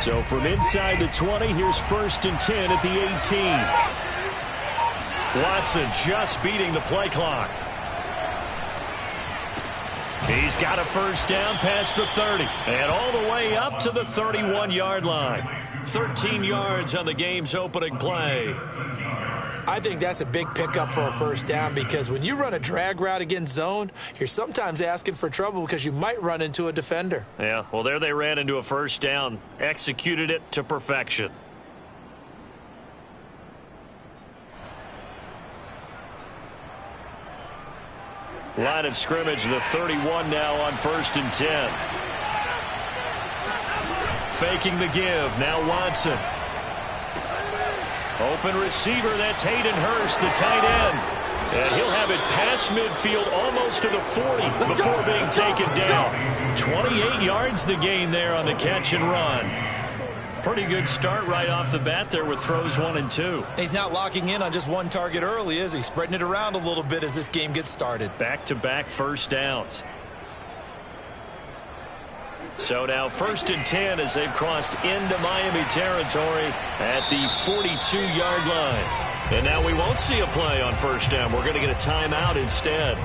So from inside the 20, here's 1st and 10 at the 18. Watson just beating the play clock. He's got a first down past the 30 and all the way up to the 31-yard line. 13 yards on the game's opening play. I think that's a big pickup for a first down because when you run a drag route against zone, you're sometimes asking for trouble because you might run into a defender. Yeah, well, there they ran into a first down, executed it to perfection. Line of scrimmage, the 31 now on 1st and 10. Faking the give, now Watson. Open receiver, that's Hayden Hurst, the tight end. And he'll have it past midfield almost to the 40 before being taken down. 28 yards the gain there on the catch and run. Pretty good start right off the bat there with throws 1 and 2. He's not locking in on just one target early, is he? Spreading it around a little bit as this game gets started. Back-to-back first downs. So now 1st and 10 as they've crossed into Miami territory at the 42-yard line. And now we won't see a play on first down. We're going to get a timeout instead.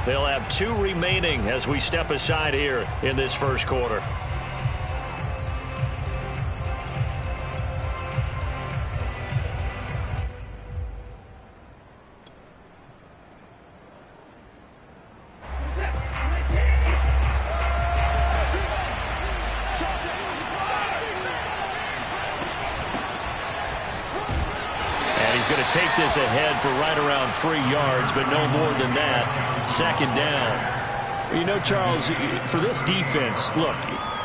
They'll have 2 remaining as we step aside here in this first quarter. Take this ahead for right around 3 yards, but no more than that. 2nd down. You know, Charles, for this defense, look,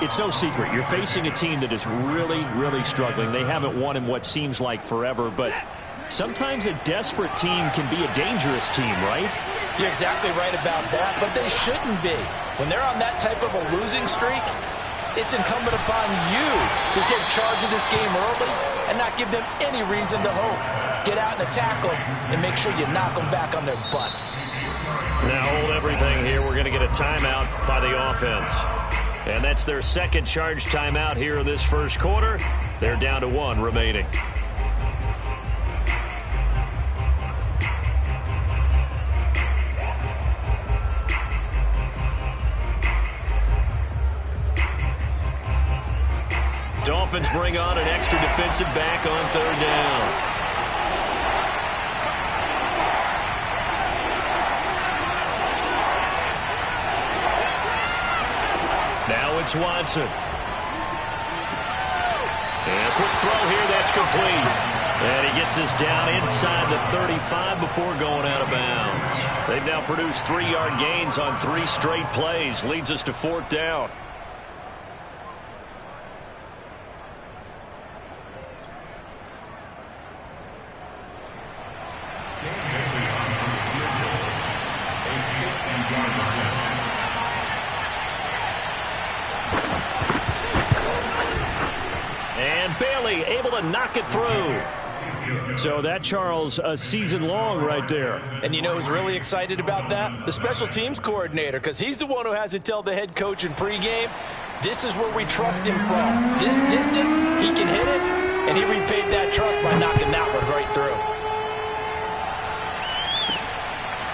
it's no secret. You're facing a team that is really, really struggling. They haven't won in what seems like forever, but sometimes a desperate team can be a dangerous team, right? You're exactly right about that, but they shouldn't be. When they're on that type of a losing streak, it's incumbent upon you to take charge of this game early and not give them any reason to hope. Get out and attack them and make sure you knock them back on their butts. Now hold everything here. We're going to get a timeout by the offense. And that's their 2nd charge timeout here in this first quarter. They're down to 1 remaining. Dolphins bring on an extra defensive back on 3rd down. Now it's Watson. And a quick throw here, that's complete. And he gets us down inside the 35 before going out of bounds. They've now produced 3-yard gains on 3 straight plays. Leads us to 4th down. Bailey able to knock it through. So that, Charles, a season long right there. And you know who's really excited about that? The special teams coordinator, because he's the one who has to tell the head coach in pregame, this is where we trust him from. This distance, he can hit it, and he repaid that trust by knocking that one right through.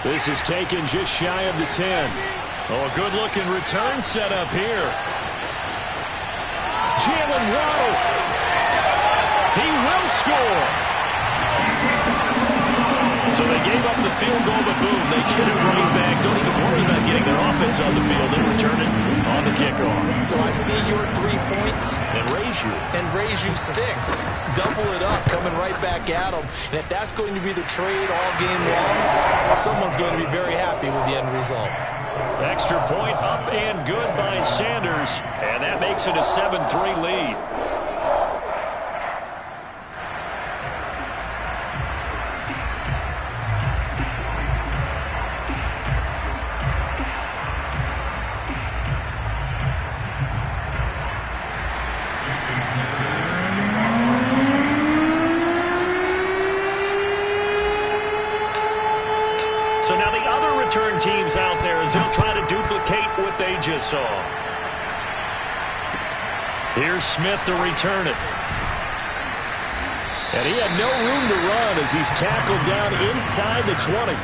This is taken just shy of the 10. Oh, a good-looking return set up here. Jalen Waddle. He will score. So they gave up the field goal, but boom, they get it right back. Don't even worry about getting their offense on the field. They return it on the kickoff. So I see your 3 points. And raise you 6. Double it up, coming right back at them. And if that's going to be the trade all game long, someone's going to be very happy with the end result. Extra point up and good by Sanders. And that makes it a 7-3 lead. So now the other return teams out there as they'll try to duplicate what they just saw. Here's Smith to return it. And he had no room to run as he's tackled down inside the 20.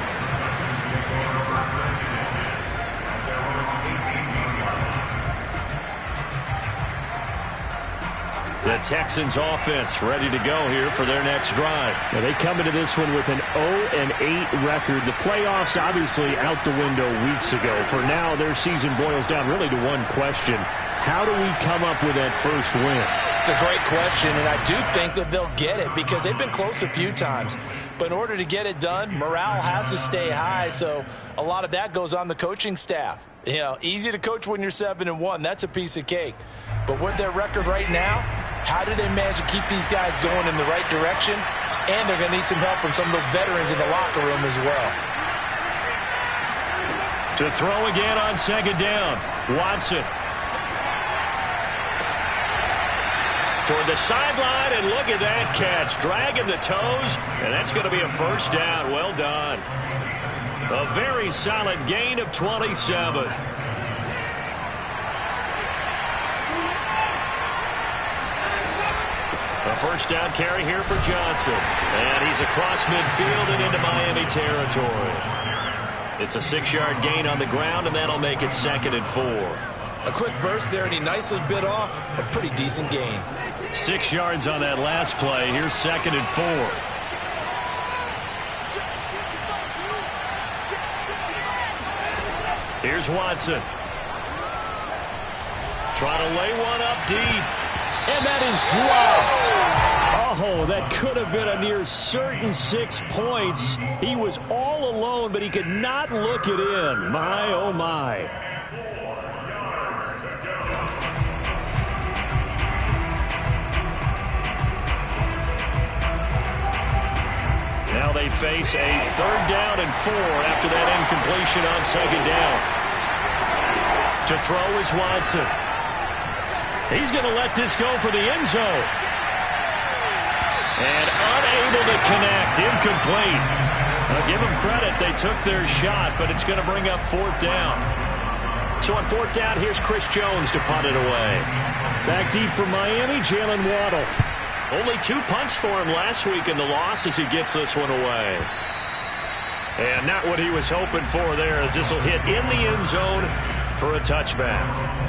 The Texans offense ready to go here for their next drive. Now they come into this one with an 0-8 record. The playoffs obviously out the window weeks ago. For now, their season boils down really to one question. How do we come up with that first win? It's a great question, and I do think that they'll get it because they've been close a few times. But in order to get it done, morale has to stay high, so a lot of that goes on the coaching staff. You know, easy to coach when you're 7-1. That's a piece of cake. But with their record right now, how do they manage to keep these guys going in the right direction? And they're going to need some help from some of those veterans in the locker room as well. To throw again on second down, Watson. Toward the sideline, and look at that catch. Dragging the toes, and that's going to be a first down. Well done. A very solid gain of 27. A first down carry here for Johnson. And he's across midfield and into Miami territory. It's a 6-yard gain on the ground, and that'll make it 2nd and 4. A quick burst there, and he nicely bit off a pretty decent gain. 6 yards on that last play. Here's 2nd and 4. Here's Watson. Trying to lay one up deep. And that is dropped. Oh, that could have been a near certain 6 points. He was all alone, but he could not look it in. My, oh, my. Now they face a 3rd down and 4 after that incompletion on 2nd down. To throw is Watson. He's going to let this go for the end zone. And unable to connect. Incomplete. I'll give them credit. They took their shot, but it's going to bring up 4th down. So on 4th down, here's Chris Jones to punt it away. Back deep for Miami, Jalen Waddle. Only 2 punts for him last week in the loss as he gets this one away. And not what he was hoping for there, as this will hit in the end zone for a touchback.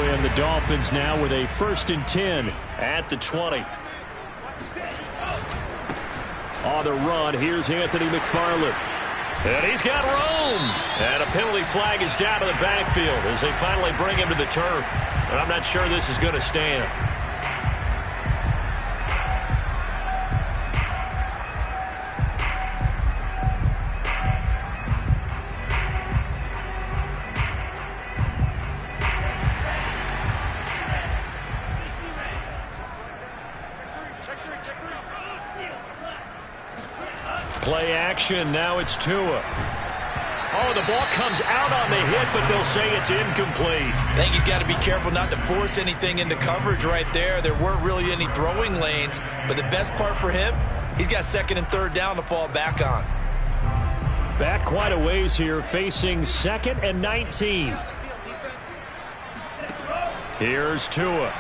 And the Dolphins now with a 1st and 10 at the 20. On the run, here's Anthony McFarland. And he's got room. And a penalty flag is down to the backfield as they finally bring him to the turf. And I'm not sure this is going to stand. Play action. Now it's Tua. Oh, the ball comes out on the hit, but they'll say it's incomplete. I think he's got to be careful not to force anything into coverage right there. There weren't really any throwing lanes, but the best part for him, he's got 2nd and 3rd down to fall back on. Back quite a ways here, facing 2nd and 19. Here's Tua.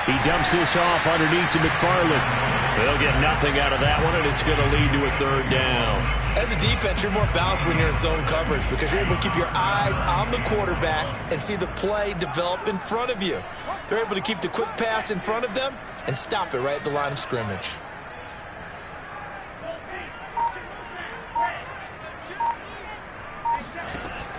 He dumps this off underneath to McFarland. They'll get nothing out of that one, and it's going to lead to a 3rd down. As a defense, you're more balanced when you're in zone coverage because you're able to keep your eyes on the quarterback and see the play develop in front of you. They're able to keep the quick pass in front of them and stop it right at the line of scrimmage.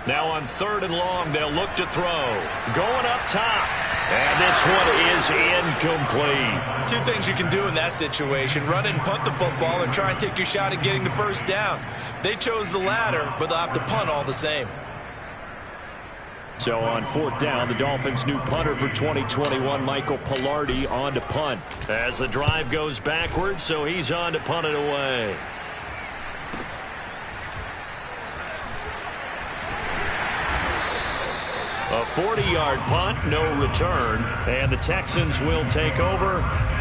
Now on 3rd and long, they'll look to throw. Going up top. And this one is incomplete. 2 things you can do in that situation. Run and punt the football or try and take your shot at getting the 1st down. They chose the latter, but they'll have to punt all the same. So on 4th down, the Dolphins' new punter for 2021, Michael Pilardi, on to punt. As the drive goes backwards, so he's on to punt it away. A 40-yard punt, no return, and the Texans will take over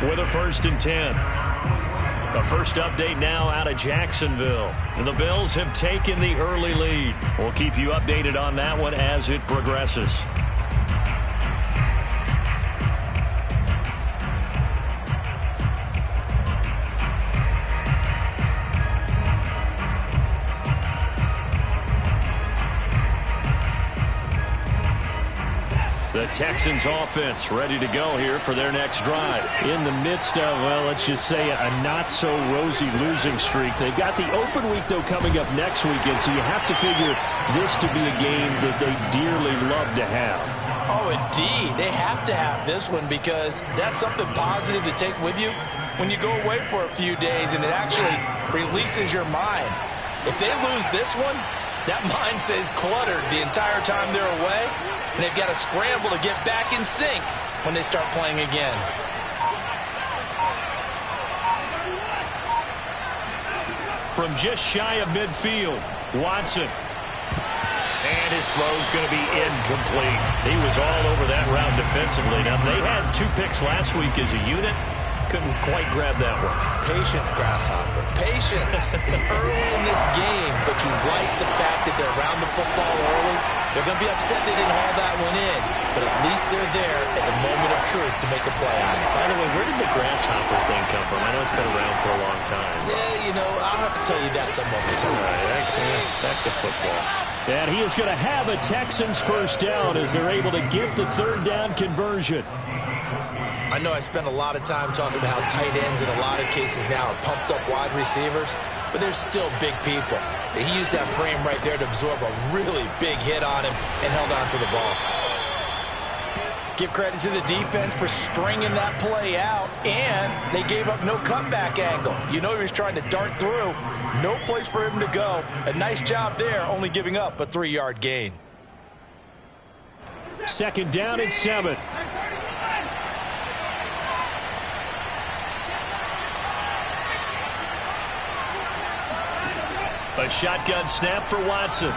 with a 1st and 10. The first update now out of Jacksonville. The Bills have taken the early lead. We'll keep you updated on that one as it progresses. The Texans offense ready to go here for their next drive. In the midst of, well, let's just say a not-so-rosy losing streak. They've got the open week, though, coming up next weekend, so you have to figure this to be a game that they dearly love to have. Oh, indeed. They have to have this one because that's something positive to take with you when you go away for a few days, and it actually releases your mind. If they lose this one, that mind stays cluttered the entire time they're away. And they've got to scramble to get back in sync when they start playing again. From just shy of midfield, Watson. And his throw's going to be incomplete. He was all over that route defensively. Now, they had 2 picks last week as a unit. Couldn't quite grab that one. Patience, Grasshopper. Patience. It's early in this game, but you like the fact that they're around the football early. They're going to be upset they didn't haul that one in, but at least they're there at the moment of truth to make a play on it. By the way, where did the grasshopper thing come from? I know it's been around for a long time. Yeah, you know, I'll have to tell you that some other time. All right, back to football. And he is going to have a Texans 1st down as they're able to get the 3rd down conversion. I know I spent a lot of time talking about how tight ends in a lot of cases now are pumped up wide receivers, but they're still big people. He used that frame right there to absorb a really big hit on him and held on to the ball. Give credit to the defense for stringing that play out, and they gave up no cutback angle. You know he was trying to dart through. No place for him to go. A nice job there, only giving up a 3-yard gain. 2nd down and 7. A shotgun snap for Watson.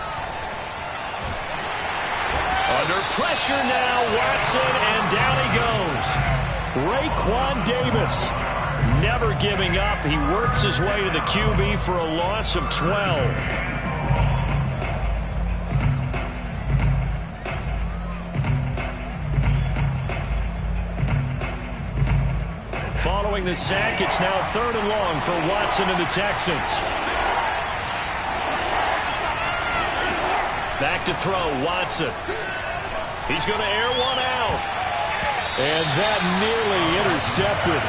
Under pressure now, Watson, and down he goes. Raekwon Davis never giving up. He works his way to the QB for a loss of 12. Following the sack, it's now 3rd and long for Watson and the Texans. Back to throw, Watson. He's going to air one out. And that nearly intercepted.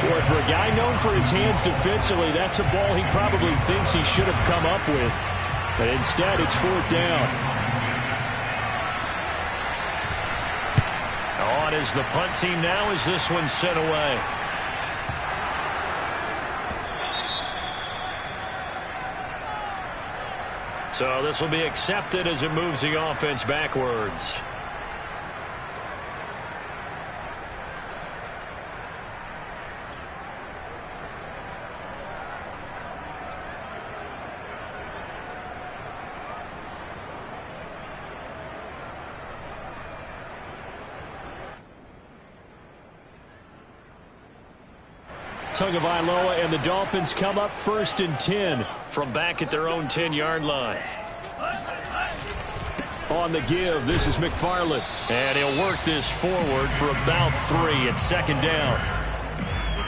Boy, for a guy known for his hands defensively, that's a ball he probably thinks he should have come up with. But instead, it's 4th down. On is the punt team now as this one's sent away. So this will be accepted as it moves the offense backwards. Tagovailoa and the Dolphins come up 1st and 10. From back at their own 10-yard line. On the give, this is McFarland. And he'll work this forward for about 3 at 2nd down.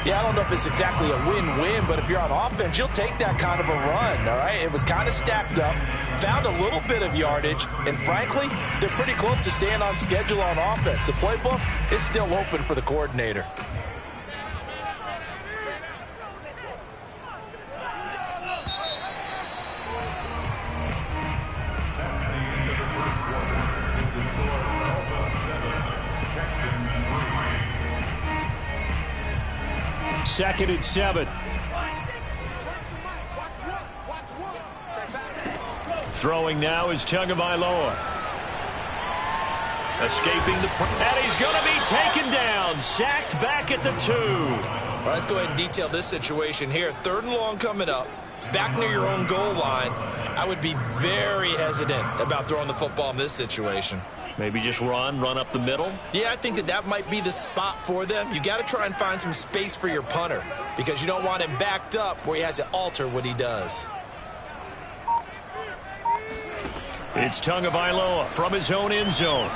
Yeah, I don't know if it's exactly a win-win, but if you're on offense, you'll take that kind of a run, all right? It was kind of stacked up, found a little bit of yardage, and frankly, they're pretty close to staying on schedule on offense. The playbook is still open for the coordinator. Second and 7. Throwing now is Tagovailoa. Escaping the and he's going to be taken down. Sacked back at the 2. Well, let's go ahead and detail this situation here. 3rd and long coming up. Back near your own goal line. I would be very hesitant about throwing the football in this situation. Maybe just run up the middle? Yeah, I think that might be the spot for them. You got to try and find some space for your punter because you don't want him backed up where he has to alter what he does. It's Tagovailoa from his own end zone.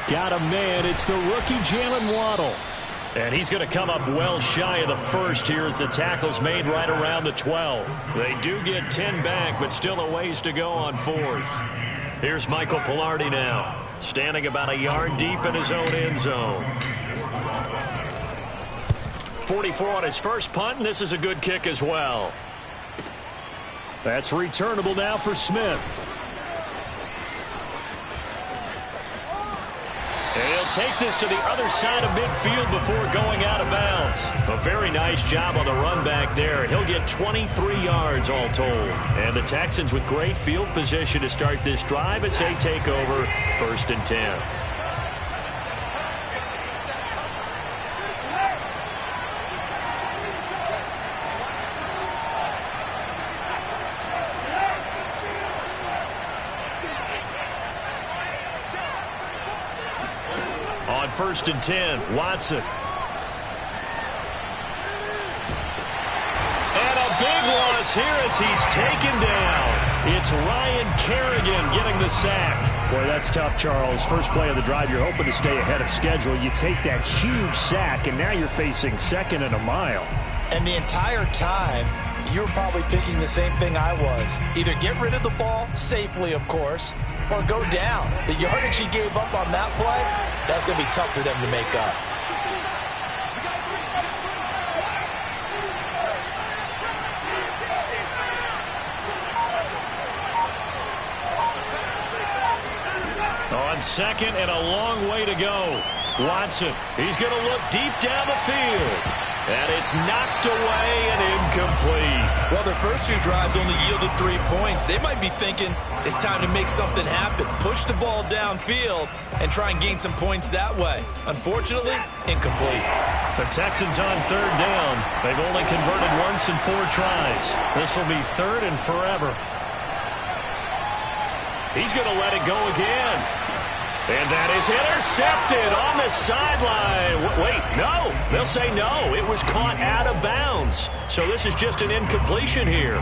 Got a man. It's the rookie Jalen Waddle. And he's going to come up well shy of the first here as the tackle's made right around the 12. They do get 10 back, but still a ways to go on 4th. Here's Michael Pilardi now, standing about a yard deep in his own end zone. 44 on his first punt, and this is a good kick as well. That's returnable now for Smith. And he'll take this to the other side of midfield before going out of bounds. A very nice job on the run back there. He'll get 23 yards all told. And the Texans with great field position to start this drive as they take over 1st and 10. On 1st and 10, Watson. And a big loss here as he's taken down. It's Ryan Kerrigan getting the sack. Boy, that's tough, Charles. First play of the drive, you're hoping to stay ahead of schedule. You take that huge sack, and now you're facing 2nd and a mile. And the entire time, you were probably thinking the same thing I was. Either get rid of the ball, safely, of course, or go down. The yardage he gave up on that play, that's going to be tough for them to make up. On 2nd and a long way to go. Watson, he's going to look deep down the field. And it's knocked away and incomplete. Well, their first 2 drives only yielded 3 points. They might be thinking it's time to make something happen. Push the ball downfield and try and gain some points that way. Unfortunately, incomplete. The Texans on 3rd down. They've only converted once in 4 tries. This will be 3rd and forever. He's going to let it go again. And that is intercepted on the sideline. Wait, no. They'll say no. It was caught out of bounds. So this is just an incompletion here.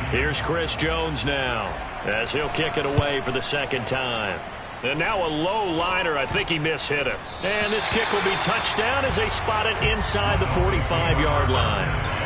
Here's Chris Jones now as he'll kick it away for the 2nd time. And now a low liner. I think he mishit it. And this kick will be touchdown as they spot it inside the 45-yard line.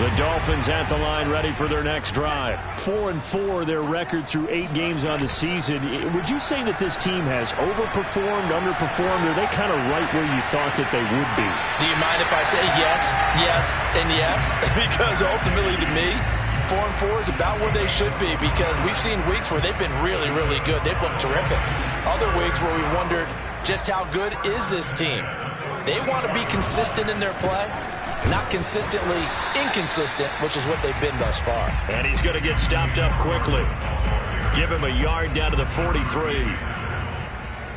The Dolphins at the line ready for their next drive. 4-4, their record through 8 games on the season. Would you say that this team has overperformed, underperformed, or are they kind of right where you thought that they would be? Do you mind if I say yes, yes, and yes? Because ultimately to me, 4-4 is about where they should be because we've seen weeks where they've been really, really good. They've looked terrific. Other weeks where we wondered just how good is this team. They want to be consistent in their play. Not consistently inconsistent, which is what they've been thus far. And he's going to get stopped up quickly. Give him a yard down to the 43.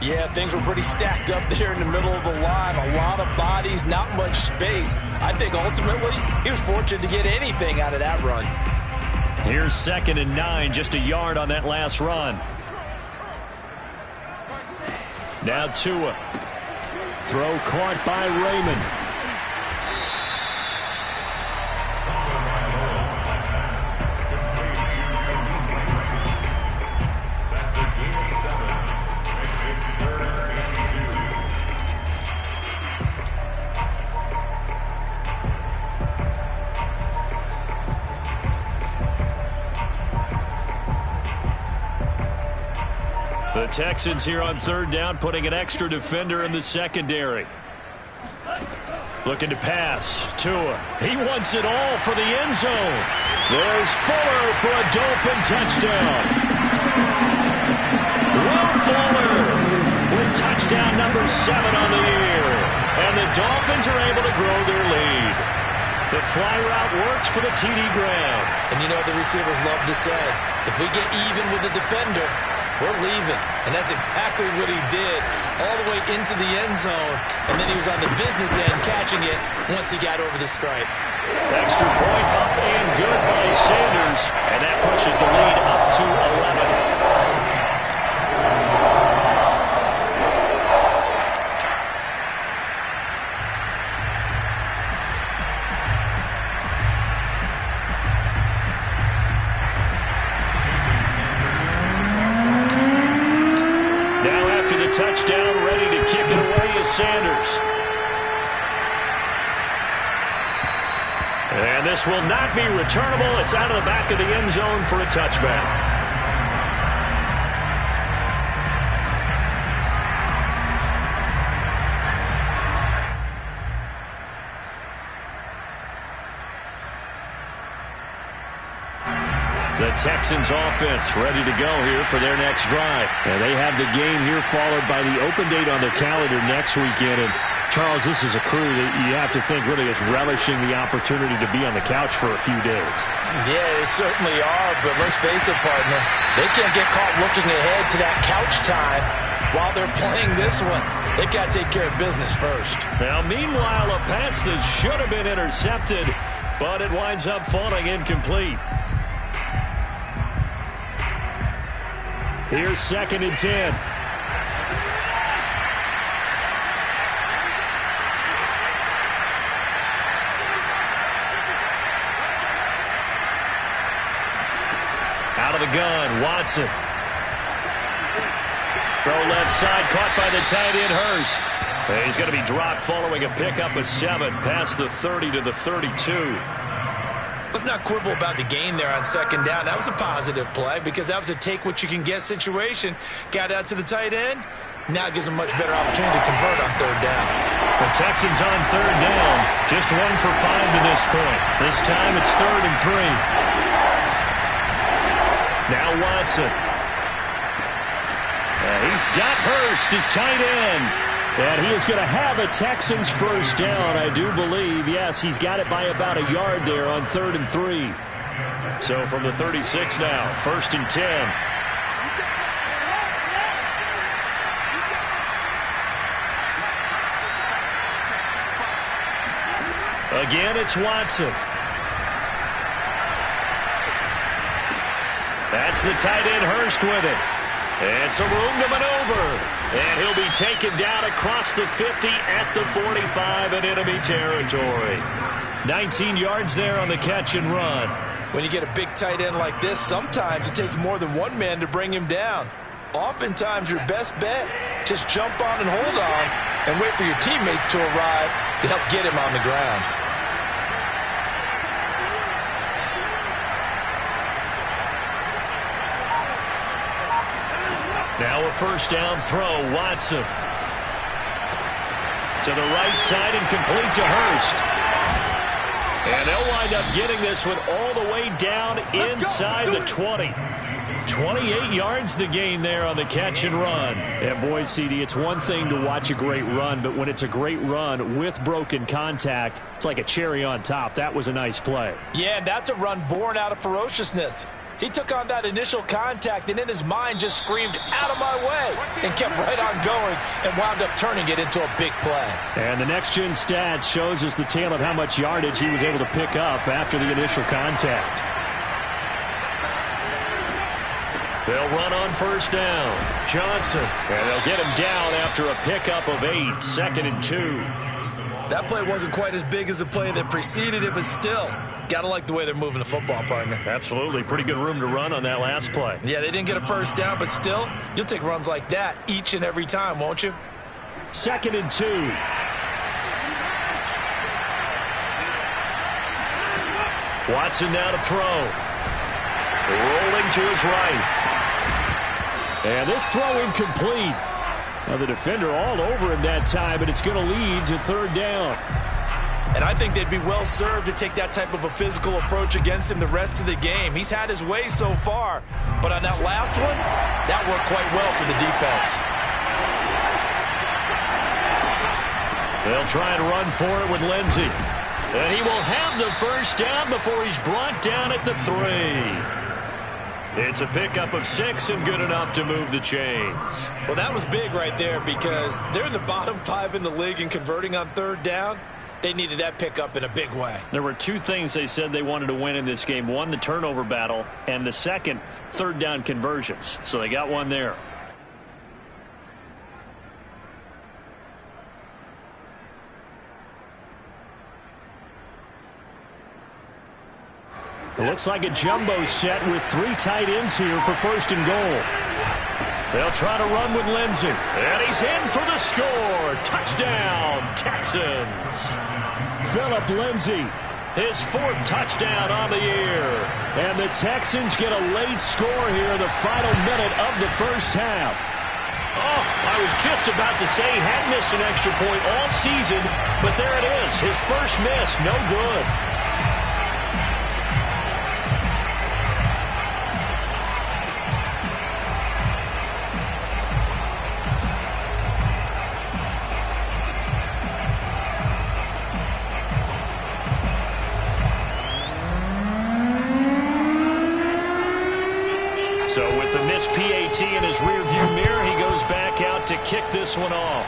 Yeah, things were pretty stacked up there in the middle of the line. A lot of bodies, not much space. I think ultimately he was fortunate to get anything out of that run. Here's 2nd and 9, just a yard on that last run. Now Tua. Throw caught by Raymond. The Texans here on 3rd down, putting an extra defender in the secondary. Looking to pass. Tua. He wants it all for the end zone. There's Fuller for a Dolphin touchdown. Will Fuller with touchdown number 7 on the year. And the Dolphins are able to grow their lead. The fly route works for the TD ground. And you know what the receivers love to say? If we get even with the defender, we're leaving. And that's exactly what he did, all the way into the end zone. And then he was on the business end catching it once he got over the stripe. Extra point up and good by Sanders. And that pushes the lead up to 11. Touchdown, ready to kick it away is Sanders. And this will not be returnable. It's out of the back of the end zone for a touchback. The Texans offense ready to go here for their next drive. And they have the game here followed by the open date on their calendar next weekend. And Charles, this is a crew that you have to think really is relishing the opportunity to be on the couch for a few days. Yeah, they certainly are, but let's face it, partner. They can't get caught looking ahead to that couch time while they're playing this one. They've got to take care of business first. Now, meanwhile, a pass that should have been intercepted, but it winds up falling incomplete. Here's 2nd and 10. Out of the gun, Watson. Throw left side, caught by the tight end, Hurst. He's going to be dropped following a pickup of 7, past the 30 to the 32. Let's not quibble about the gain there on 2nd down. That was a positive play because that was a take-what-you-can-get situation. Got out to the tight end. Now it gives them much better opportunity to convert on 3rd down. The Texans on 3rd down. Just 1 for 5 to this point. This time it's 3rd and 3. Now Watson. He's got Hurst, his tight end. And he is going to have a Texans first down, I do believe. Yes, he's got it by about a yard there on 3rd and 3. So from the 36 now, 1st and 10. Again, it's Watson. That's the tight end, Hurst, with it. And some room to maneuver. And he'll be taken down across the 50 at the 45 in enemy territory. 19 yards there on the catch and run. When you get a big tight end like this, sometimes it takes more than one man to bring him down. Oftentimes your best bet, just jump on and hold on and wait for your teammates to arrive to help get him on the ground. Now a first down throw, Watson. To the right side and complete to Hurst. And they'll wind up getting this one all the way down inside the 20. 28 yards the gain there on the catch and run. And boy, CD, it's one thing to watch a great run, but when it's a great run with broken contact, it's like a cherry on top. That was a nice play. Yeah, and that's a run born out of ferociousness. He took on that initial contact and in his mind just screamed, "Out of my way," and kept right on going and wound up turning it into a big play. And the next-gen stats shows us the tale of how much yardage he was able to pick up after the initial contact. They'll run on first down. Johnson. And they'll get him down after a pickup of 8, 2nd and 2. That play wasn't quite as big as the play that preceded it, but still, gotta like the way they're moving the football, partner. Absolutely. Pretty good room to run on that last play. Yeah, they didn't get a first down, but still, you'll take runs like that each and every time, won't you? 2nd and 2. Watson now to throw. Rolling to his right. And this throw incomplete. Now the defender all over him that time, but it's going to lead to 3rd down. And I think they'd be well served to take that type of a physical approach against him the rest of the game. He's had his way so far, but on that last one, that worked quite well for the defense. They'll try and run for it with Lindsey. And he will have the first down before he's brought down at the 3. It's a pickup of 6 and good enough to move the chains. Well, that was big right there because they're in the bottom 5 in the league in converting on third down. They needed that pickup in a big way. There were two things they said they wanted to win in this game. One, the turnover battle, and the second, third down conversions. So they got one there. It looks like a jumbo set with 3 tight ends here for first and goal. They'll try to run with Lindsey. And he's in for the score. Touchdown, Texans. Phillip Lindsey, his 4th touchdown on the year. And the Texans get a late score here in the final minute of the first half. Oh, I was just about to say he had missed an extra point all season, but there it is. His first miss, no good. So with the missed PAT in his rearview mirror, he goes back out to kick this one off.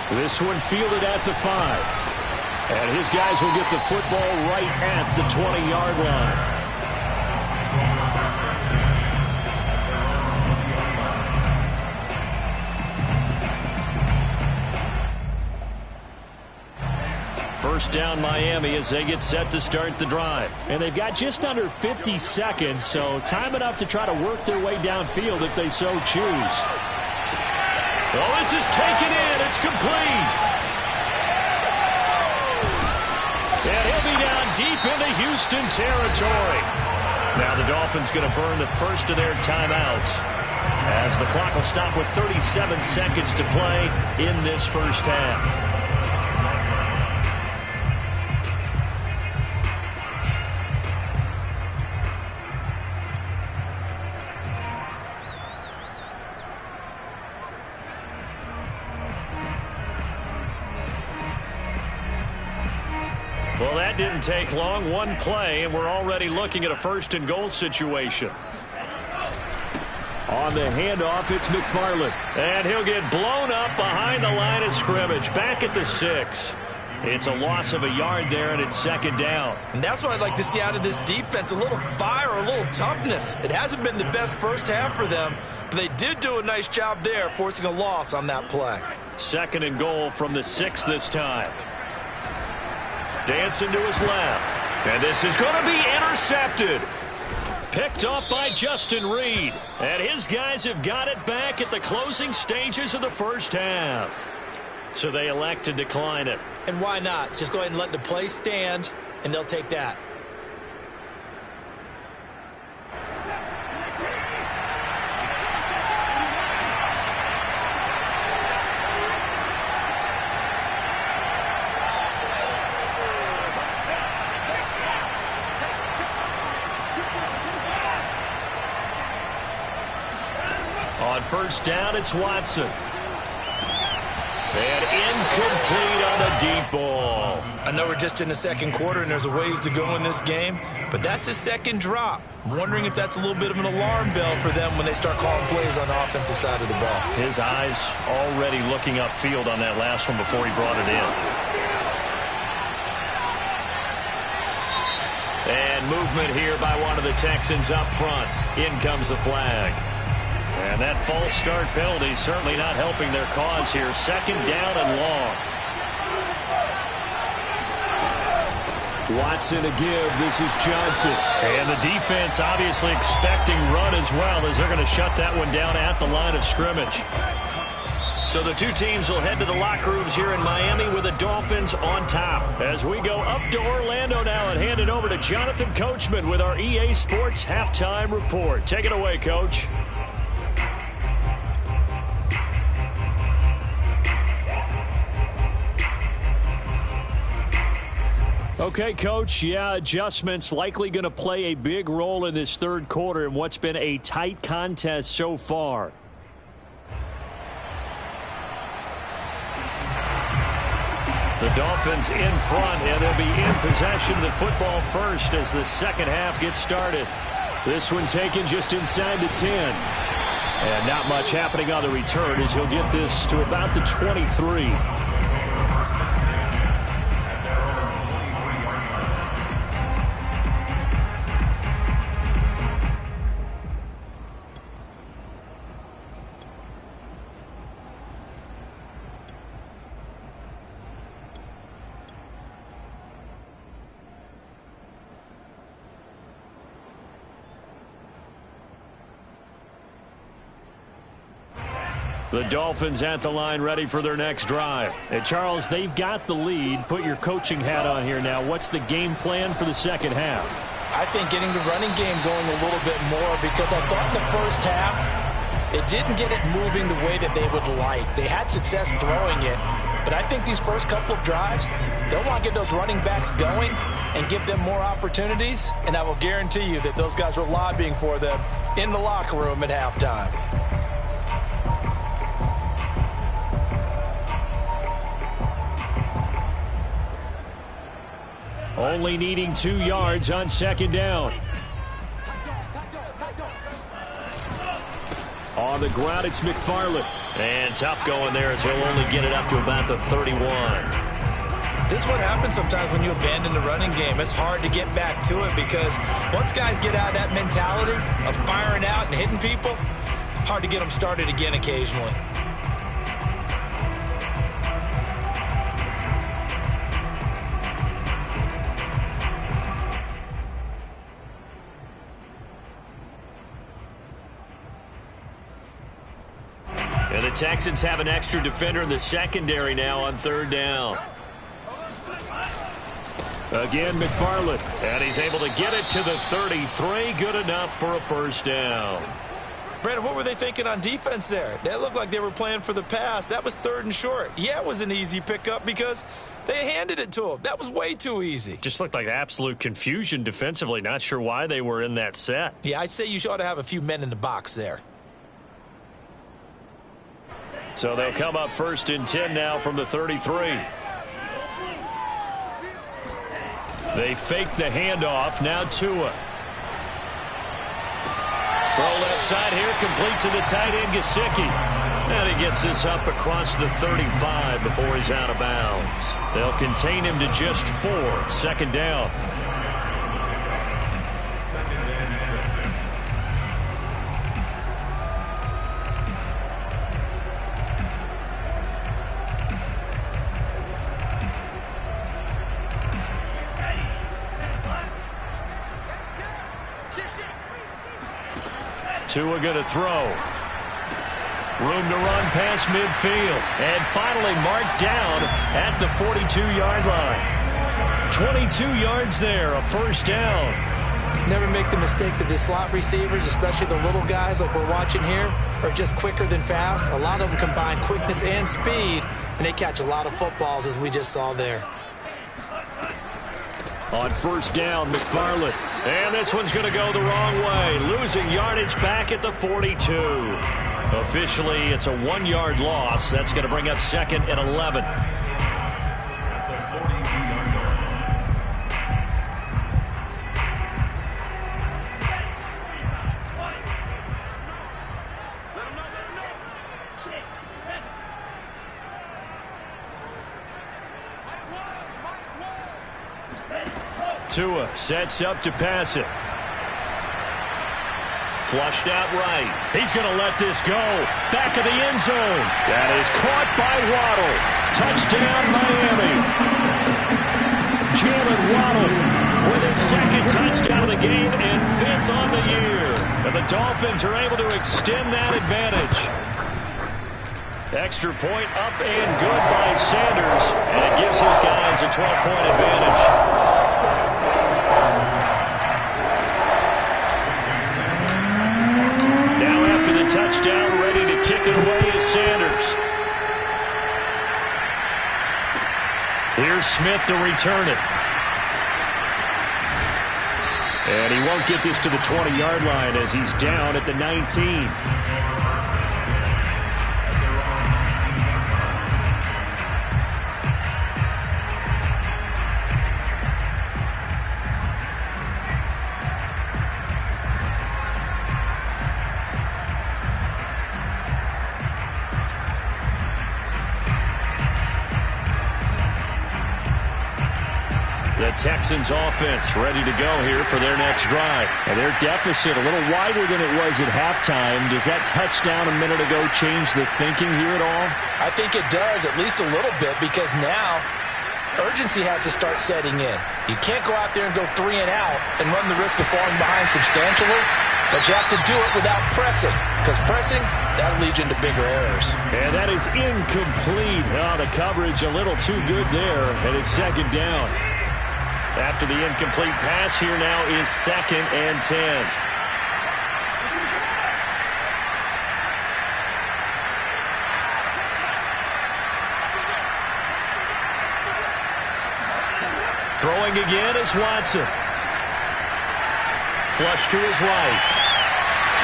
This one fielded at the 5. And his guys will get the football right at the 20-yard line. First down Miami as they get set to start the drive. And they've got just under 50 seconds, so time enough to try to work their way downfield if they so choose. Oh, this is taken in. It's complete. And he'll be down deep into Houston territory. Now the Dolphins going to burn the first of their timeouts as the clock will stop with 37 seconds to play in this first half. Well, that didn't take long. One play, and we're already looking at a first and goal situation. On the handoff, it's McFarland. And he'll get blown up behind the line of scrimmage, back at the 6. It's a loss of a yard there, and it's second down. And that's what I'd like to see out of this defense, a little fire, a little toughness. It hasn't been the best first half for them, but they did do a nice job there, forcing a loss on that play. Second and goal from the 6 this time. Dancing to his left. And this is going to be intercepted. Picked off by Justin Reed. And his guys have got it back at the closing stages of the first half. So they elect to decline it. And why not? Just go ahead and let the play stand, and they'll take that. On first down, it's Watson. And incomplete on a deep ball. I know we're just in the second quarter and there's a ways to go in this game, but that's a second drop. I'm wondering if that's a little bit of an alarm bell for them when they start calling plays on the offensive side of the ball. His eyes already looking upfield on that last one before he brought it in. And movement here by one of the Texans up front. In comes the flag. And that false start penalty certainly not helping their cause here. Second down and long. Watson a give. This is Johnson. And the defense obviously expecting run as well as they're going to shut that one down at the line of scrimmage. So the two teams will head to the locker rooms here in Miami with the Dolphins on top. As we go up to Orlando now and hand it over to Jonathan Coachman with our EA Sports Halftime Report. Take it away, Coach. Okay, Coach. Yeah, adjustments likely going to play a big role in this third quarter in what's been a tight contest so far. The Dolphins in front, and they'll be in possession of the football first as the second half gets started. This one taken just inside the 10. And not much happening on the return as he'll get this to about the 23. The Dolphins at the line ready for their next drive. And Charles, they've got the lead. Put your coaching hat on here now. What's the game plan for the second half? I think getting the running game going a little bit more, because I thought in the first half it didn't get it moving the way that they would like. They had success throwing it, but I think these first couple of drives, they'll want to get those running backs going and give them more opportunities, and I will guarantee you that those guys were lobbying for them in the locker room at halftime. Only needing 2 yards on second down. On the ground, it's McFarland. And tough going there as he'll only get it up to about the 31. This is what happens sometimes when you abandon the running game. It's hard to get back to it because once guys get out of that mentality of firing out and hitting people, hard to get them started again occasionally. And the Texans have an extra defender in the secondary now on third down. Again, McFarland. And he's able to get it to the 33. Good enough for a first down. Brandon, what were they thinking on defense there? That looked like they were playing for the pass. That was 3rd and short. Yeah, it was an easy pickup because they handed it to him. That was way too easy. Just looked like absolute confusion defensively. Not sure why they were in that set. Yeah, I'd say you ought to have a few men in the box there. So they'll come up 1st and 10 now from the 33. They fake the handoff. Now Tua. Throw left side here, complete to the tight end, Gesicki. And he gets this up across the 35 before he's out of bounds. They'll contain him to just 4. Second down. Tua going to throw. Room to run past midfield. And finally marked down at the 42-yard line. 22 yards there, a first down. Never make the mistake that the slot receivers, especially the little guys like we're watching here, are just quicker than fast. A lot of them combine quickness and speed, and they catch a lot of footballs, as we just saw there. On first down, McFarland. And this one's going to go the wrong way. Losing yardage back at the 42. Officially, it's a 1-yard loss. That's going to bring up 2nd and 11. Tua sets up to pass it. Flushed out right. He's going to let this go. Back of the end zone. That is caught by Waddle. Touchdown, Miami. Jalen Waddle with his 2nd touchdown of the game and 5th on the year. And the Dolphins are able to extend that advantage. Extra point up and good by Sanders. And it gives his guys a 12-point advantage. Touchdown, ready to kick it away is Sanders. Here's Smith to return it. And he won't get this to the 20-yard line as he's down at the 19. The Texans offense ready to go here for their next drive. And their deficit a little wider than it was at halftime. Does that touchdown a minute ago change the thinking here at all? I think it does, at least a little bit, because now urgency has to start setting in. You can't go out there and go 3 and out and run the risk of falling behind substantially, but you have to do it without pressing, because pressing, that'll lead you into bigger errors. And that is incomplete. Oh, the coverage a little too good there, and it's second down. After the incomplete pass, here now is 2nd and 10. Throwing again is Watson. Flush to his right.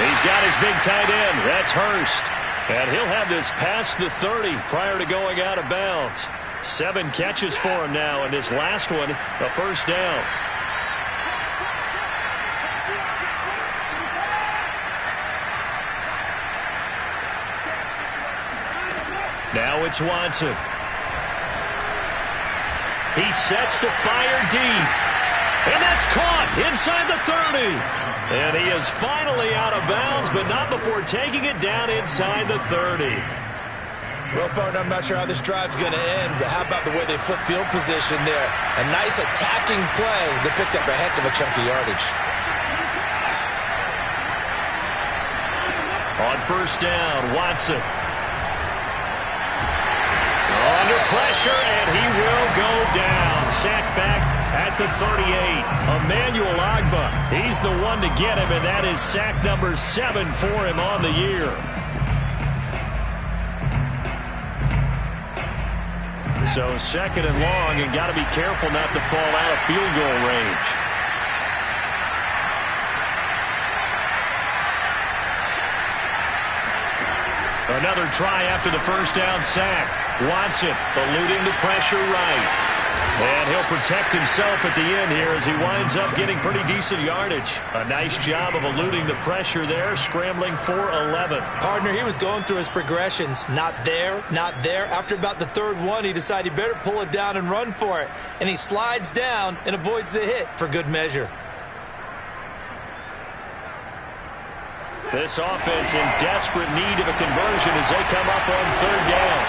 He's got his big tight end. That's Hurst. And he'll have this past the 30 prior to going out of bounds. 7 catches for him now, and this last one, a first down. Now it's Watson. He sets to fire deep. And that's caught inside the 30. And he is finally out of bounds, but not before taking it down inside the 30. Well, partner, I'm not sure how this drive's going to end, but how about the way they flip field position there? A nice attacking play that picked up a heck of a chunk of yardage. On first down, Watson. Under pressure, and he will go down. Sacked back at the 38. Emmanuel Ogbah, he's the one to get him, and that is sack number 7 for him on the year. So 2nd and long, and got to be careful not to fall out of field goal range. Another try after the first down sack. Watson eluding the pressure right. And he'll protect himself at the end here as he winds up getting pretty decent yardage. A nice job of eluding the pressure there, scrambling for 11. Partner, he was going through his progressions. Not there, not there. After about the 3rd one, he decided he better pull it down and run for it. And he slides down and avoids the hit for good measure. This offense in desperate need of a conversion as they come up on 3rd down.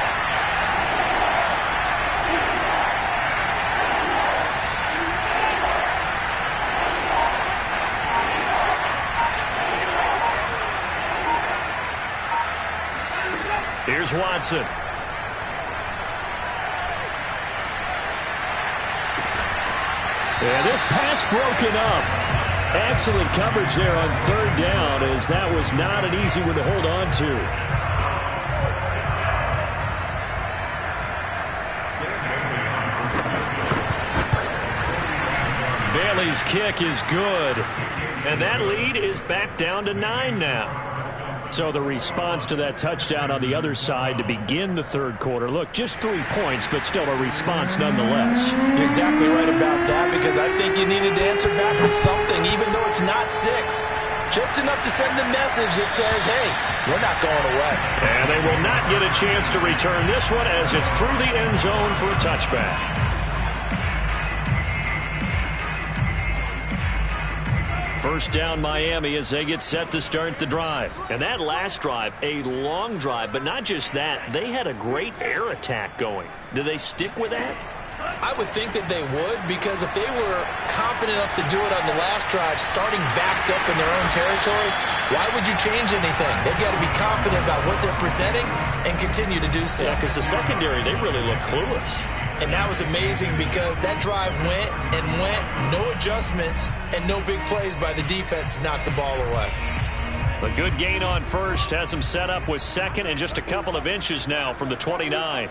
Here's Watson. Yeah, this pass broken up. Excellent coverage there on 3rd down, as that was not an easy one to hold on to. Bailey's kick is good. And that lead is back down to 9 now. So the response to that touchdown on the other side to begin the 3rd quarter. Look, just 3 points, but still a response nonetheless. You're exactly right about that, because I think you needed to answer back with something, even though it's not 6. Just enough to send the message that says, hey, we're not going away. And they will not get a chance to return this one as it's through the end zone for a touchback. First down Miami as they get set to start the drive. And that last drive, a long drive, but not just that. They had a great air attack going. Do they stick with that? I would think that they would, because if they were confident enough to do it on the last drive, starting backed up in their own territory, why would you change anything? They've got to be confident about what they're presenting and continue to do so. Yeah, because the secondary, they really look clueless. And that was amazing, because that drive went and went, no adjustments, and no big plays by the defense to knock the ball away. A good gain on first has them set up with 2nd and just a couple of inches now from the 29.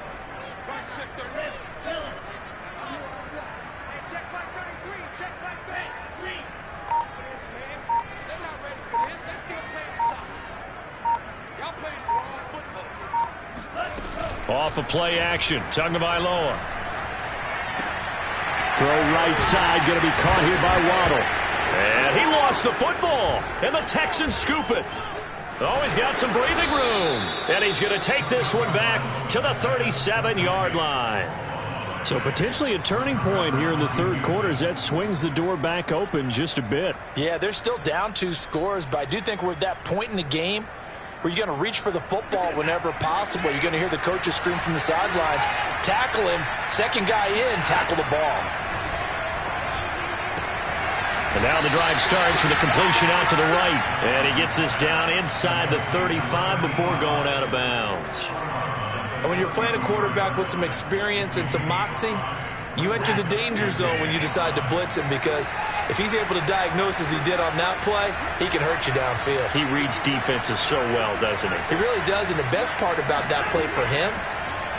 Off of play action, Tagovailoa. Throw right side, going to be caught here by Waddle. And he lost the football, and the Texans scoop it. Oh, he's got some breathing room. And he's going to take this one back to the 37-yard line. So potentially a turning point here in the third quarter as that swings the door back open just a bit. Yeah, they're still down 2 scores, but I do think we're at that point in the game where you're going to reach for the football whenever possible. You're going to hear the coaches scream from the sidelines, tackle him, second guy in, tackle the ball. And now the drive starts with a completion out to the right. And he gets this down inside the 35 before going out of bounds. And when you're playing a quarterback with some experience and some moxie, you enter the danger zone when you decide to blitz him, because if he's able to diagnose as he did on that play, he can hurt you downfield. He reads defenses so well, doesn't he? He really does, and the best part about that play for him,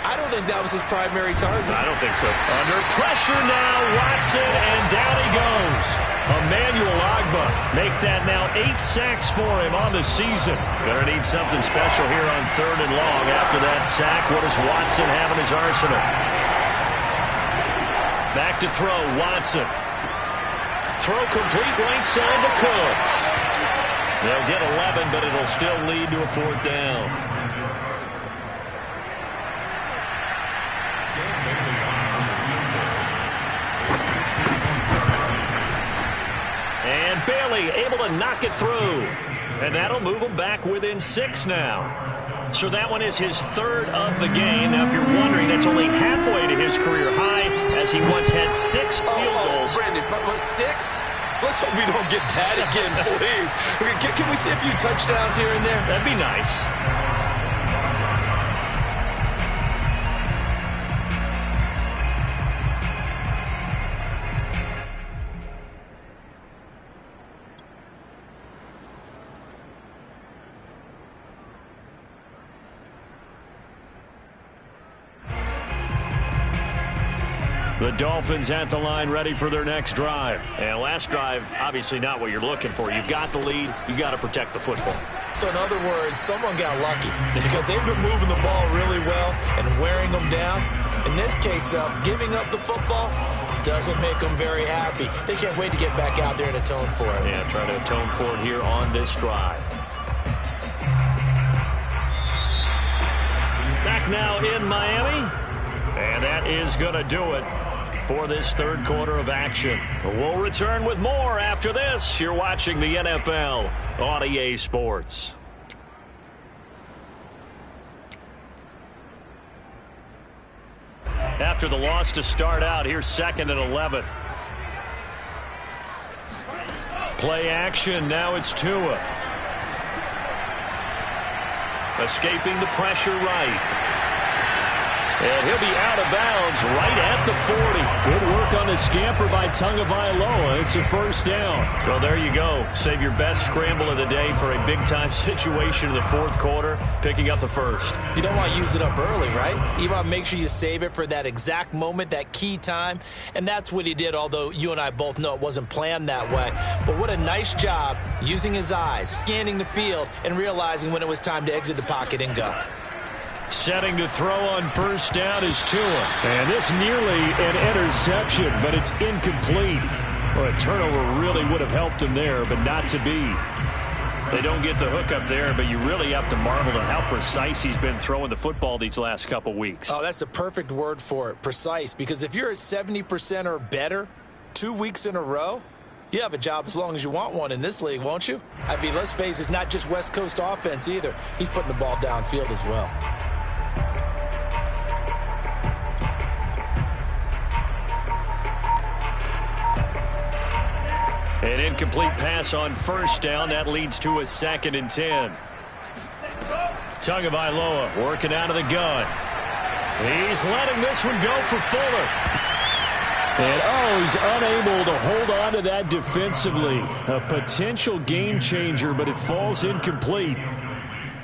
I don't think that was his primary target. I don't think so. Under pressure now, Watson, and down he goes. Emmanuel Ogbah make that now 8 sacks for him on the season. Gonna need something special here on 3rd and long. After that sack, what does Watson have in his arsenal? Back to throw, Watson. Throw complete right side to Cooks. They'll get 11, but it'll still lead to a 4th down. And Bailey able to knock it through. And that'll move him back within 6 now. So that one is his 3rd of the game. Now, if you're wondering, that's only halfway to his career high, as he once had 6 field goals. Brandon, but 6? Let's hope we don't get that again, please. Can we see a few touchdowns here and there? That'd be nice. The Dolphins at the line, ready for their next drive. And last drive, obviously not what you're looking for. You've got the lead. You got to protect the football. So in other words, someone got lucky because they've been moving the ball really well and wearing them down. In this case, though, giving up the football doesn't make them very happy. They can't wait to get back out there and atone for it. Yeah, try to atone for it here on this drive. Back now in Miami. And that is going to do it for this 3rd quarter of action. We'll return with more after this. You're watching the NFL on EA Sports. After the loss to start out, here's 2nd and 11. Play action. Now it's Tua. Escaping the pressure right. And he'll be out of bounds right at the 40. Good work on the scamper by Tagovailoa. It's a 1st down. Well, there you go. Save your best scramble of the day for a big-time situation in the 4th quarter, picking up the 1st. You don't want to use it up early, right? You want to make sure you save it for that exact moment, that key time. And that's what he did, although you and I both know it wasn't planned that way. But what a nice job using his eyes, scanning the field, and realizing when it was time to exit the pocket and go. Setting to throw on 1st down is Tua. And this nearly an interception, but it's incomplete. Well, a turnover really would have helped him there, but not to be. They don't get the hook up there, but you really have to marvel at how precise he's been throwing the football these last couple weeks. Oh, that's the perfect word for it, precise. Because if you're at 70% or better 2 weeks in a row, you have a job as long as you want one in this league, won't you? I mean, let's face it, it's not just West Coast offense either. He's putting the ball downfield as well. An incomplete pass on 1st down. That leads to a 2nd and 10. Tagovailoa working out of the gun. He's letting this one go for Fuller. And, he's unable to hold on to that defensively. A potential game changer, but it falls incomplete.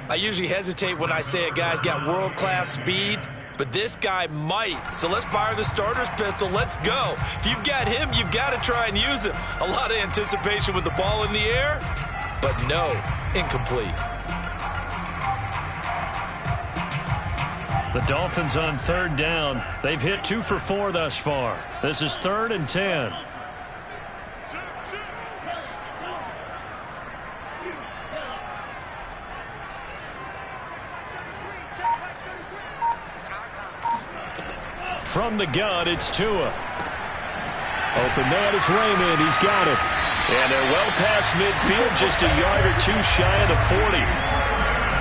I usually hesitate when I say a guy's got world-class speed, but this guy might. So let's fire the starter's pistol. Let's go. If you've got him, you've got to try and use him. A lot of anticipation with the ball in the air, but no, incomplete. The Dolphins on 3rd down. They've hit 2 for 4 thus far. This is 3rd and 10. from the gun, it's Tua. Open man is Raymond. He's got it. And they're well past midfield, just a yard or two shy of the 40.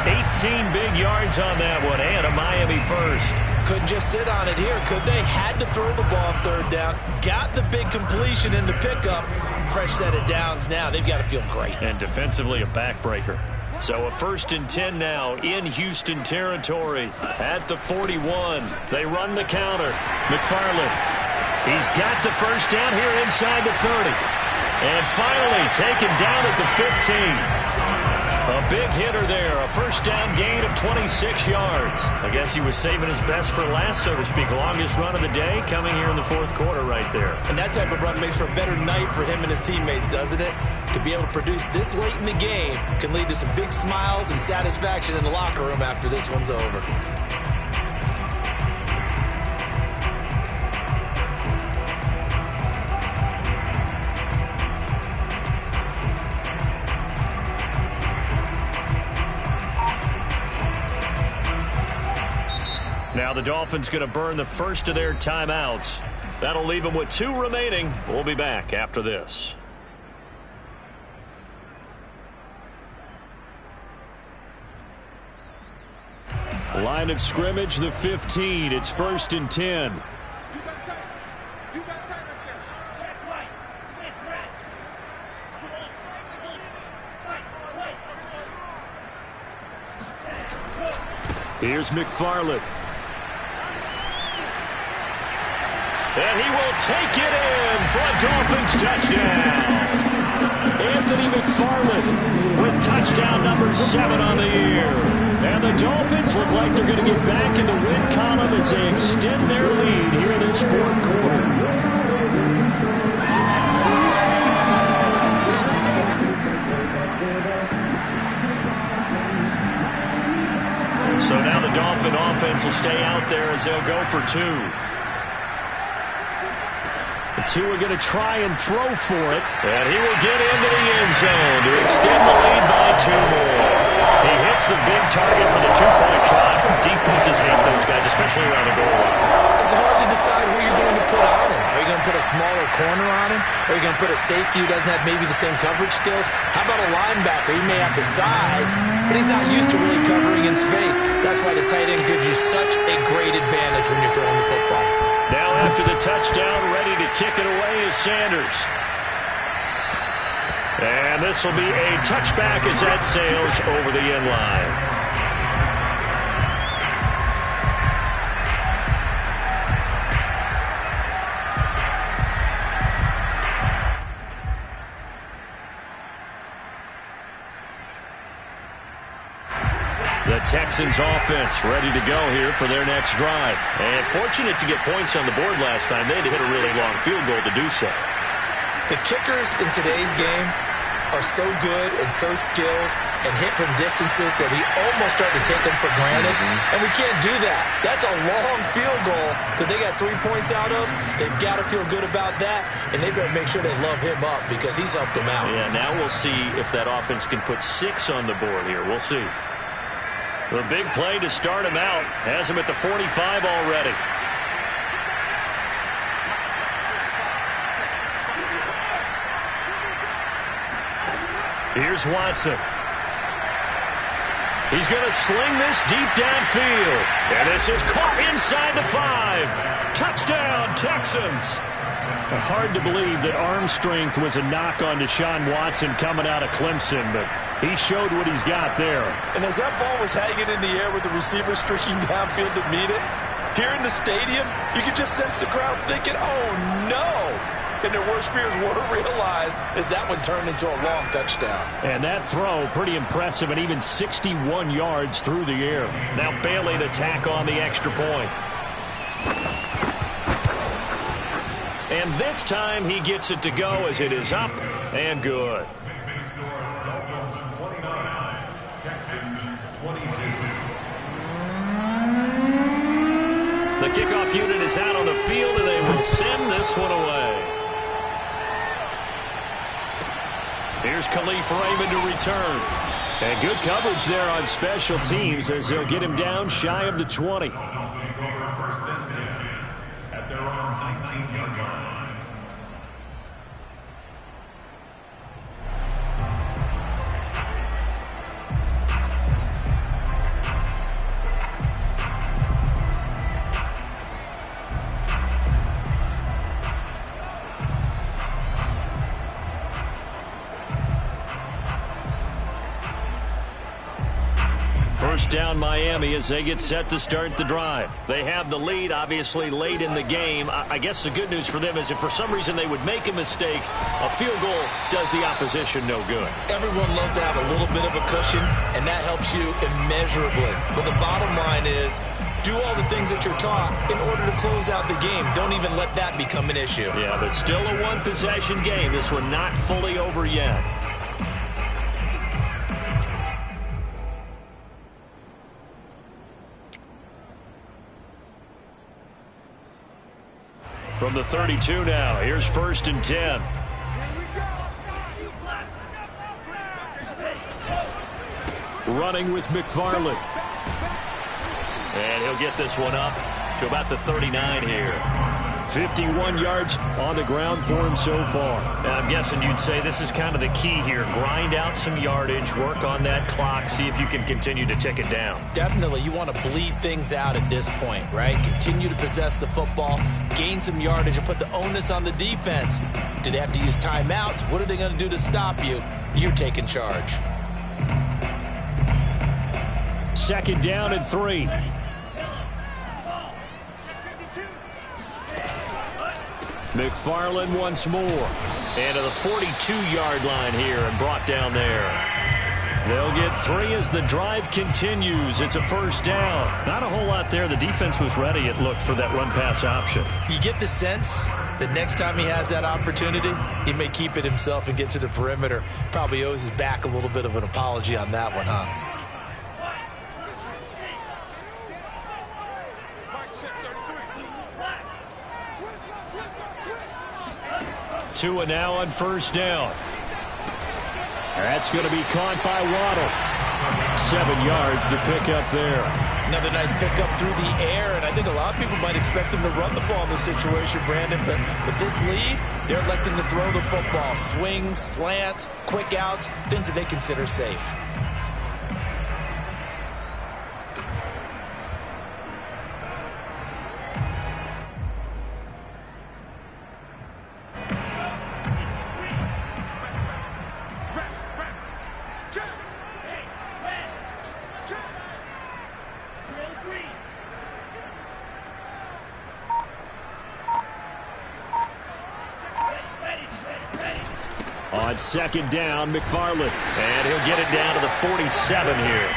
18 big yards on that one, and a Miami first. Couldn't just sit on it here, could they? Had to throw the ball on third down. Got the big completion in the pickup. Fresh set of downs now. They've got to feel great. And defensively, a backbreaker. So a 1st and 10 now in Houston territory at the 41. They run the counter. McFarland. He's got the first down here inside the 30. And finally taken down at the 15. A big hitter there. A first down gain of 26 yards. I guess he was saving his best for last, so to speak. Longest run of the day coming here in the fourth quarter right there. And that type of run makes for a better night for him and his teammates, doesn't it? To be able to produce this late in the game can lead to some big smiles and satisfaction in the locker room after this one's over. Now the Dolphins going to burn the first of their timeouts. That'll leave them with 2 remaining. We'll be back after this. Line of scrimmage, the 15. It's 1st and 10. Here's McFarland. And he will take it in for a Dolphins touchdown. Anthony McFarland with touchdown number 7 on the year. And the Dolphins look like they're going to get back in the win column as they extend their lead here in this fourth quarter. So now the Dolphin offense will stay out there as they'll go for 2. The 2 are going to try and throw for it. And he will get into the end zone to extend the lead by 2 more. He hits the big target for the 2-point try. Defenses hate those guys, especially around the goal line. It's hard to decide who you're going to put on him. Are you going to put a smaller corner on him? Or are you going to put a safety who doesn't have maybe the same coverage skills? How about a linebacker? He may have the size, but he's not used to really covering in space. That's why the tight end gives you such a great advantage when you're throwing the football. Now after the touchdown, ready to kick it away is Sanders. And this will be a touchback as that sails over the end line. The Texans offense ready to go here for their next drive. And fortunate to get points on the board last time. They had to hit a really long field goal to do so. The kickers in today's game are so good and so skilled and hit from distances that we almost start to take them for granted. And we can't do that. That's a long field goal that they got 3 points out of. They've got to feel good about that, and they better make sure they love him up because he's helped them out. Yeah, now we'll see if that offense can put 6 on the board here. We'll see. The big play to start him out has him at the 45 already. Here's Watson. He's going to sling this deep downfield. And this is caught inside the 5. Touchdown, Texans. Hard to believe that arm strength was a knock on Deshaun Watson coming out of Clemson, but he showed what he's got there. And as that ball was hanging in the air with the receiver streaking downfield to meet it, here in the stadium, you could just sense the crowd thinking, oh, no. And their worst fears were realized as that one turned into a long touchdown. And that throw, pretty impressive, and even 61 yards through the air. Now Bailey to tack on the extra point. And this time he gets it to go as it is up and good. The kickoff unit is out on the field, and they will send this one away. Here's Khalif Raymond to return. And good coverage there on special teams as they'll get him down shy of the 20. at their own 19-yard line. First down Miami as they get set to start the drive. They have the lead, obviously, late in the game. I guess the good news for them is if for some reason they would make a mistake, a field goal does the opposition no good. Everyone loves to have a little bit of a cushion, and that helps you immeasurably. But the bottom line is, do all the things that you're taught in order to close out the game. Don't even let that become an issue. Yeah, but still a one-possession game. This one not fully over yet. From the 32 now, here's 1st and 10. Running with McFarland. And he'll get this one up to about the 39 here. 51 yards on the ground for him so far. Now, I'm guessing you'd say this is kind of the key here. Grind out some yardage, work on that clock, see if you can continue to tick it down. Definitely, you want to bleed things out at this point, right? Continue to possess the football, gain some yardage, and put the onus on the defense. Do they have to use timeouts? What are they going to do to stop you? You're taking charge. 2nd down and 3. McFarland once more. And to the 42-yard line here and brought down there. They'll get 3 as the drive continues. It's a 1st down. Not a whole lot there. The defense was ready, it looked, for that run-pass option. You get the sense that next time he has that opportunity, he may keep it himself and get to the perimeter. Probably owes his back a little bit of an apology on that one, huh? Tua now on 1st down. That's going to be caught by Waddle. 7 yards the pickup there. Another nice pickup through the air, and I think a lot of people might expect him to run the ball in this situation, Brandon, but with this lead, they're electing to throw the football. Swings, slants, quick outs, things that they consider safe. On 2nd down, McFarland. And he'll get it down to the 47 here.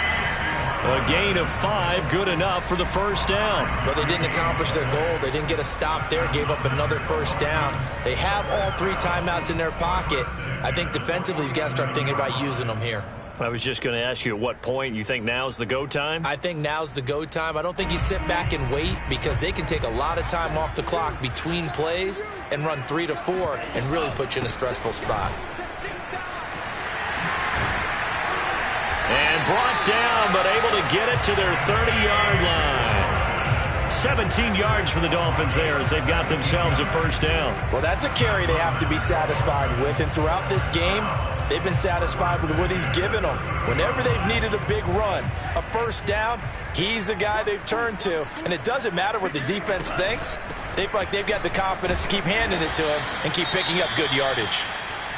A gain of 5, good enough for the 1st down. But they didn't accomplish their goal. They didn't get a stop there, gave up another 1st down. They have all 3 timeouts in their pocket. I think defensively, you've got to start thinking about using them here. I was just going to ask you at what point you think now's the go time? I think now's the go time. I don't think you sit back and wait because they can take a lot of time off the clock between plays and run 3 to 4 and really put you in a stressful spot. And brought down, but able to get it to their 30-yard line. 17 yards for the Dolphins there as they've got themselves a 1st down. Well, that's a carry they have to be satisfied with, and throughout this game, they've been satisfied with what he's given them. Whenever they've needed a big run, a 1st down, he's the guy they've turned to. And it doesn't matter what the defense thinks. They feel like they've got the confidence to keep handing it to him and keep picking up good yardage.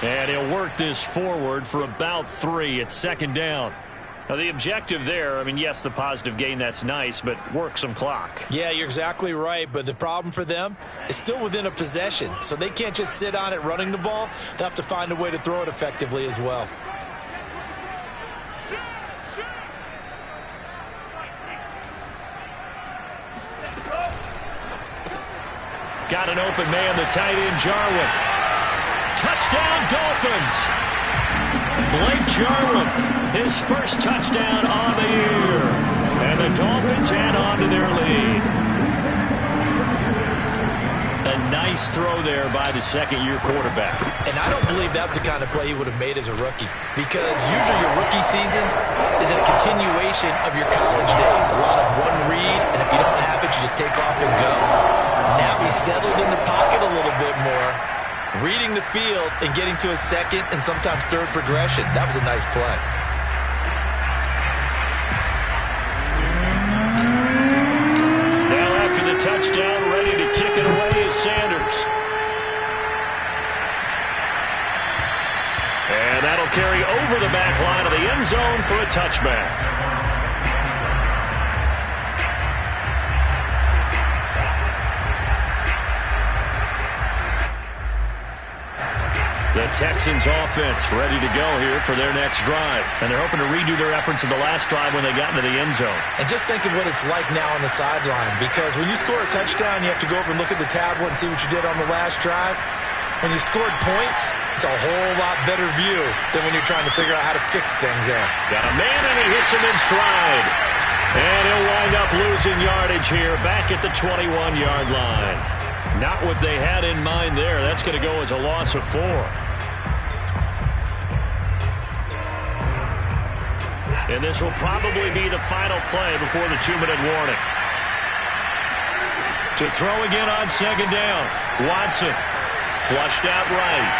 And he'll work this forward for about 3 at 2nd down. Now, the objective there, I mean, yes, the positive gain, that's nice, but work some clock. Yeah, you're exactly right, but the problem for them is still within a possession, so they can't just sit on it running the ball. They'll have to find a way to throw it effectively as well. Got an open man, the tight end, Jarwin. Touchdown, Dolphins! Blake Jarwin, his 1st touchdown on the year. And the Dolphins add on to their lead. A nice throw there by the 2nd-year quarterback. And I don't believe that's the kind of play he would have made as a rookie, because usually your rookie season is a continuation of your college days. A lot of one read, and if you don't have it, you just take off and go. Now probably settled in the pocket a little bit more, reading the field and getting to a second and sometimes third progression. That was a nice play. Now after the touchdown, ready to kick it away is Sanders. And that'll carry over the back line of the end zone for a touchback. The Texans offense ready to go here for their next drive. And they're hoping to redo their efforts in the last drive when they got into the end zone. And just think of what it's like now on the sideline, because when you score a touchdown, you have to go over and look at the tablet and see what you did on the last drive. When you scored points, it's a whole lot better view than when you're trying to figure out how to fix things there. Got a man, and he hits him in stride. And he'll wind up losing yardage here back at the 21-yard line. Not what they had in mind there. That's going to go as a loss of 4. And this will probably be the final play before the 2-minute warning. To throw again on second down. Watson flushed out right.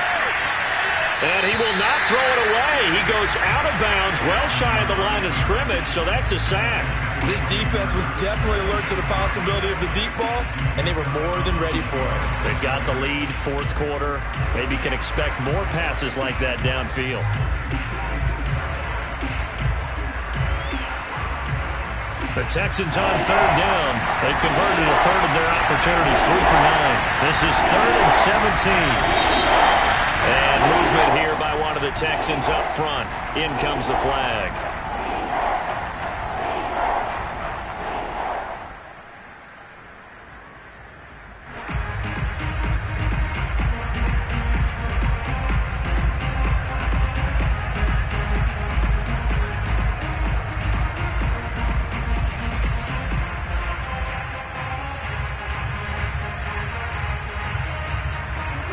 And he will not throw it away. He goes out of bounds, well shy of the line of scrimmage, so that's a sack. This defense was definitely alert to the possibility of the deep ball, and they were more than ready for it. They've got the lead, fourth quarter. Maybe can expect more passes like that downfield. The Texans on third down. They've converted a third of their opportunities, 3 for 9. This is 3rd and 17. And movement here by one of the Texans up front. In comes the flag.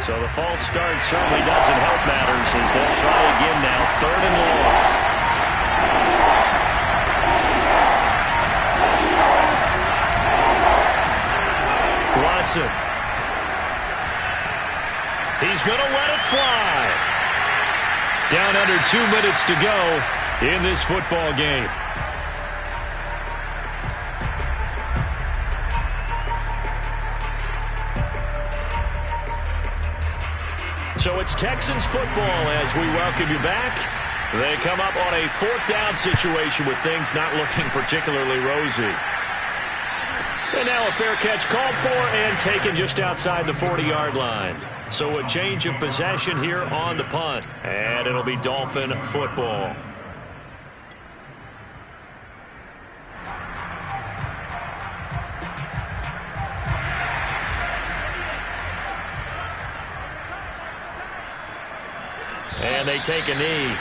So the false start certainly doesn't help matters as they'll try again now, 3rd and long. Watson. He's going to let it fly. Down under 2 minutes to go in this football game. So it's Texans football as we welcome you back. They come up on a 4th down situation with things not looking particularly rosy. And now a fair catch called for and taken just outside the 40-yard line. So a change of possession here on the punt. And it'll be Dolphin football. And they take a knee.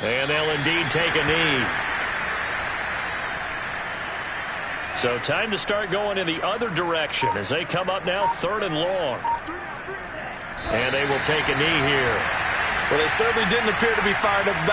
And they'll indeed take a knee. So time to start going in the other direction as they come up now 3rd and long. And they will take a knee here. Well, they certainly didn't appear to be fired up